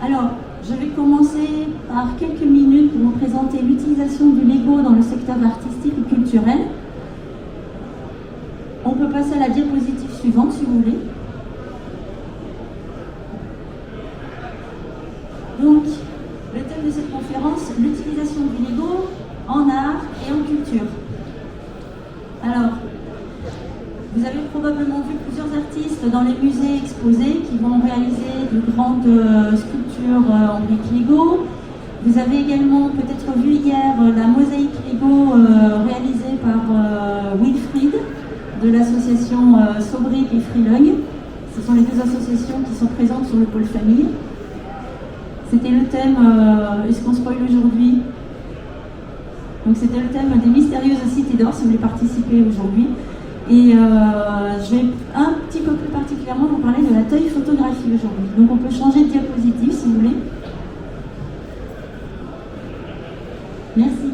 Alors, je vais commencer par quelques minutes pour vous présenter l'utilisation du Lego dans le secteur artistique et culturel. On peut passer à la diapositive suivante si vous voulez. Donc, le thème de cette conférence, l'utilisation du Lego en art et en culture. Alors, vous avez probablement vu plusieurs artistes dans les musées exposés qui vont réaliser de grandes sculptures en briques Lego. Vous avez également peut-être vu hier la mosaïque Lego réalisée par Wilfried de l'association Sobrick et Freelog. Ce sont les deux associations qui sont présentes sur le pôle famille. C'était le thème, est-ce qu'on spoil aujourd'hui? Donc c'était le thème des mystérieuses cités d'or si vous voulez participer aujourd'hui. Et je vais un petit peu plus particulièrement vous parler de la toy photographie aujourd'hui. Donc on peut changer de diapositive si vous voulez. Merci.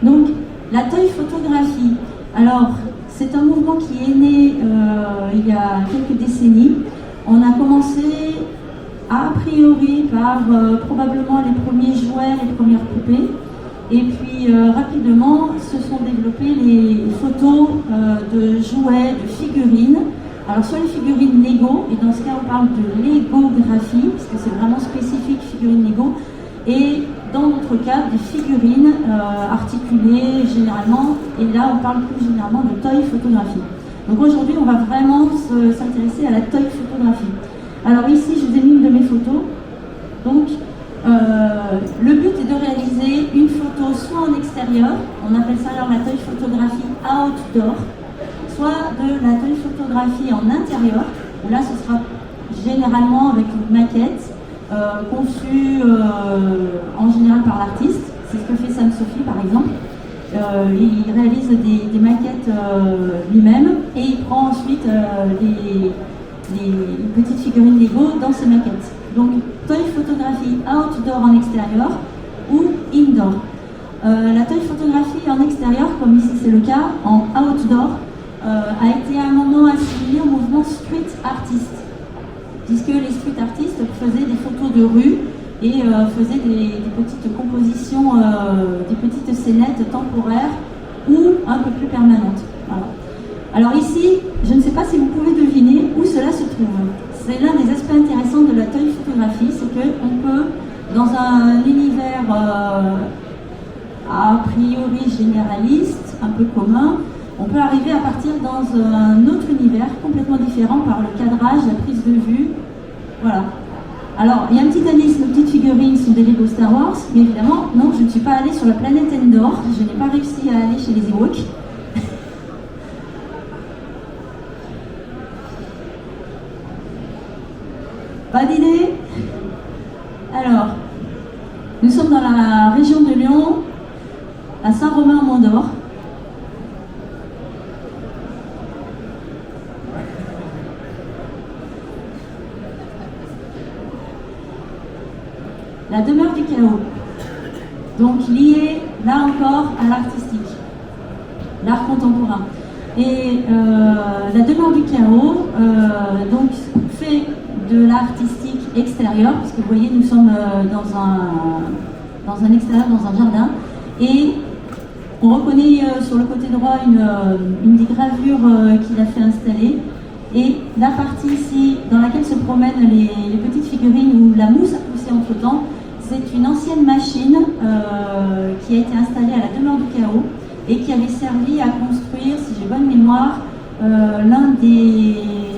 Donc la toy photographie. Alors c'est un mouvement qui est né il y a quelques décennies. On a commencé a priori par probablement les premiers jouets, les premières poupées. Et puis rapidement se sont développées les photos de jouets, de figurines. Alors soit les figurines Lego, et dans ce cas on parle de Legographie, parce que c'est vraiment spécifique figurines Lego, et dans notre cas des figurines articulées généralement, et là on parle plus généralement de toy photographie. Donc aujourd'hui on va vraiment s'intéresser à la toy photographie. Alors ici je vous ai mis une de mes photos. Donc le but est de réaliser une photo soit en extérieur, on appelle ça alors la toy photographie outdoor, soit de la toy photographie en intérieur, où là ce sera généralement avec une maquette conçue en général par l'artiste. C'est ce que fait Sam Sophie par exemple. Il réalise des maquettes lui-même et il prend ensuite les petites figurines Lego dans ses maquettes. Donc, toy photographie outdoor en extérieur ou indoor. La toy photographie en extérieur, comme ici c'est le cas, en outdoor, a été à un moment assimilé au mouvement street artist, puisque les street artistes faisaient des photos de rue et faisaient des petites compositions, des petites scénettes temporaires ou un peu plus permanentes. Voilà. Alors ici, je ne sais pas si vous pouvez deviner où cela se trouve. C'est l'un des aspects intéressants de la toy photographie, c'est qu'on peut, dans un univers a priori généraliste, un peu commun, on peut arriver à partir dans un autre univers complètement différent par le cadrage, la prise de vue. Voilà. Alors, il y a un petit indice, nos petites figurines sont des Lego Star Wars, mais évidemment, non, je ne suis pas allée sur la planète Endor, je n'ai pas réussi à aller chez les Ewoks. Pas d'idée? Alors, nous sommes dans la région de Lyon, à Saint-Romain-en-Mont-d'Or. La demeure du chaos. Donc liée, là encore, à l'artistique, l'art contemporain. Et la demeure du chaos, donc, fait de l'artistique extérieur, parce que vous voyez, nous sommes dans un extérieur, dans un jardin, et on reconnaît sur le côté droit une des gravures qu'il a fait installer, et la partie ici dans laquelle se promènent les petites figurines où la mousse a poussé entre temps, c'est une ancienne machine qui a été installée à la demeure du chaos et qui avait servi à construire, si j'ai bonne mémoire, l'un des...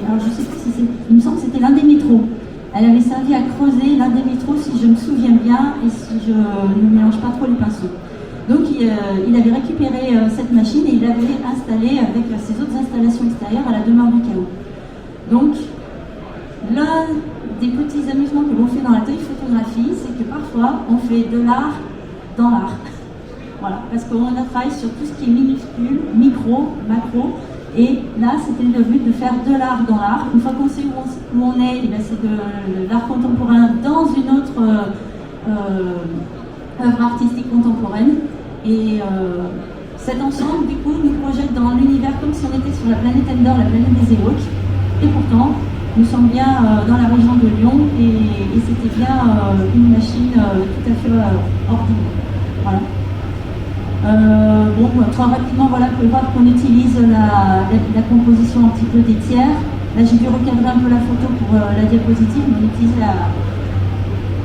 Alors je sais plus si c'est... Il me semble que c'était l'un des métros. Elle avait servi à creuser l'un des métros, si je me souviens bien, et si je ne mélange pas trop les pinceaux. Donc il avait récupéré cette machine et il l'avait installée avec ses autres installations extérieures à la demeure du chaos. Donc, l'un des petits amusements que l'on fait dans la toy photographie, c'est que parfois on fait de l'art dans l'art. Voilà, parce qu'on travaille sur tout ce qui est minuscule, micro, macro, et là c'était le but de faire de l'art dans l'art. Une fois qu'on sait où on est, c'est de l'art contemporain dans une autre œuvre artistique contemporaine. Et cet ensemble, du coup, nous projette dans l'univers comme si on était sur la planète Endor, la planète des Ewoks. Et pourtant, Nous sommes bien dans la région de Lyon et c'était bien une machine tout à fait ordinaire. Voilà. Bon, très rapidement, voilà, vous pouvez voir qu'on utilise la composition un petit peu des tiers. Là, j'ai dû recadrer un peu la photo pour la diapositive, mais on utilise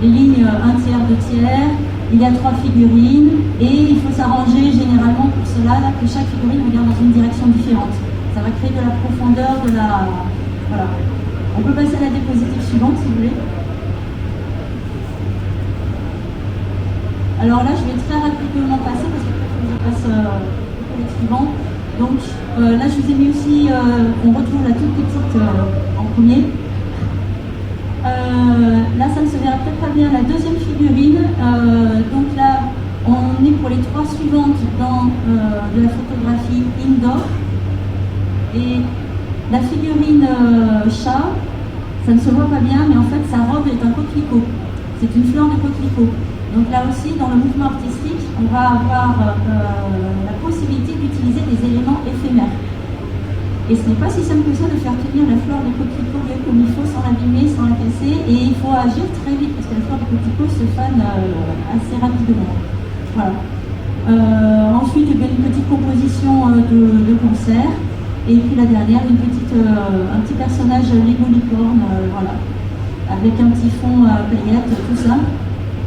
les lignes un tiers, deux tiers. Il y a 3 figurines et il faut s'arranger généralement pour cela là, que chaque figurine regarde dans une direction différente. Ça va créer de la profondeur, de la... Voilà. On peut passer à la diapositive suivante si vous voulez. Alors là, je vais très rapidement passer parce que je passe au suivant. Donc là, je vous ai mis aussi, on retrouve la toute petite en premier. Là, ça ne se verra peut-être pas bien. La deuxième figurine, donc là, on est pour les 3 suivantes dans de la photographie indoor. Et la figurine chat, ça ne se voit pas bien, mais en fait, sa robe est un coquelicot. C'est une fleur de coquelicot. Donc là aussi, dans le mouvement artistique, on va avoir la possibilité d'utiliser des éléments éphémères. Et ce n'est pas si simple que ça de faire tenir la fleur de coquelicot bien comme il faut, sans l'abîmer, sans la casser. Et il faut agir très vite, parce que la fleur de coquelicot se fane assez rapidement. Voilà. Ensuite, il y a une petite composition de concert. Et puis la dernière, un petit personnage Lego licorne, voilà. Avec un petit fond paillettes, tout ça.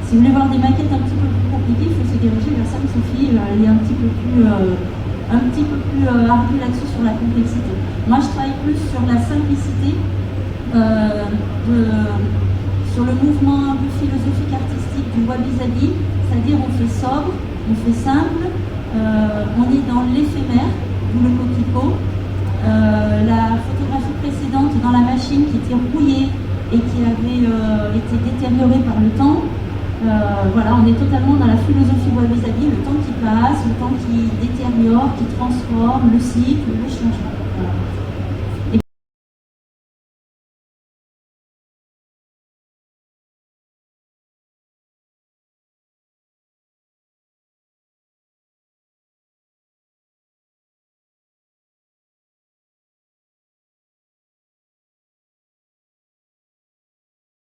Si vous voulez voir des maquettes un petit peu plus compliquées, il faut se diriger vers Sam-Sophie. Elle est un petit peu plus ardue là-dessus sur la complexité. Moi, je travaille plus sur la simplicité, sur le mouvement un peu philosophique artistique du wabi-sabi, c'est-à-dire on fait sobre, on fait simple, on est dans l'éphémère, d'où le coquelicot. La photographie précédente dans la machine qui était rouillée et qui avait été détériorée par le temps. Voilà, on est totalement dans la philosophie wabi-sabi, le temps qui passe, le temps qui détériore, qui transforme, le cycle, le changement. Voilà.